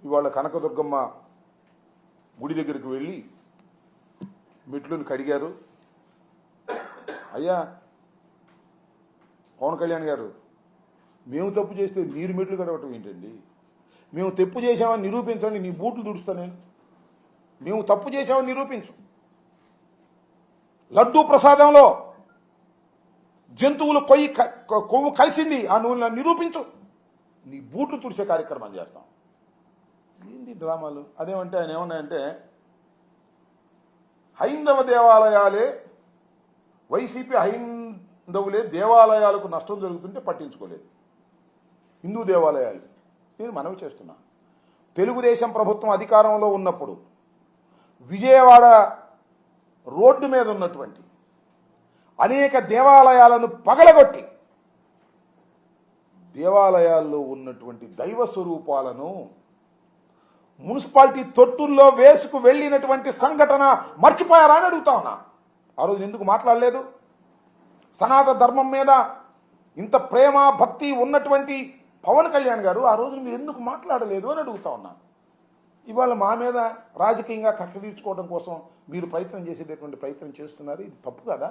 ఇవాళ కనకదుర్గమ్మ గుడి దగ్గరికి వెళ్ళి మెట్లను కడిగారు. అయ్యా పవన్ కళ్యాణ్ గారు, మేము తప్పు చేస్తే మీరు మెట్లు కడగటం ఏంటండి? మేము తప్పు చేసామని నిరూపించండి, నీ బూట్లు తుడుస్తానే. మేము తప్పు చేసామని నిరూపించు. లడ్డూ ప్రసాదంలో జంతువులు కొవ్వు కలిసింది, ఆ నువ్వు నిరూపించు, నీ బూట్లు తుడిచే కార్యక్రమం చేస్తాం. ఏంది డ్రామాలు? అదేమంటే ఆయన ఏమన్నాయంటే, హైందవ దేవాలయాలే, వైసీపీ హైందవులే దేవాలయాలకు నష్టం జరుగుతుంటే పట్టించుకోలేదు. హిందూ దేవాలయాలు, నేను మనవి చేస్తున్నా, తెలుగుదేశం ప్రభుత్వం అధికారంలో ఉన్నప్పుడు విజయవాడ రోడ్డు మీద ఉన్నటువంటి అనేక దేవాలయాలను పగలగొట్టి దేవాలయాల్లో ఉన్నటువంటి దైవ స్వరూపాలను మున్సిపాలిటీ తొట్టుల్లో వేసుకు వెళ్ళినటువంటి సంఘటన మర్చిపోయారా అని అడుగుతా ఉన్నా. ఆ రోజు ఎందుకు మాట్లాడలేదు? సనాతన ధర్మం మీద ఇంత ప్రేమ భక్తి ఉన్నటువంటి పవన్ కళ్యాణ్ గారు ఆ రోజు మీరు ఎందుకు మాట్లాడలేదు అని అడుగుతా ఉన్నా. ఇవాళ మా మీద రాజకీయంగా కక్ష తీర్చుకోవడం కోసం మీరు ప్రయత్నం చేసేటటువంటి ప్రయత్నం చేస్తున్నారు. ఇది తప్పు కదా?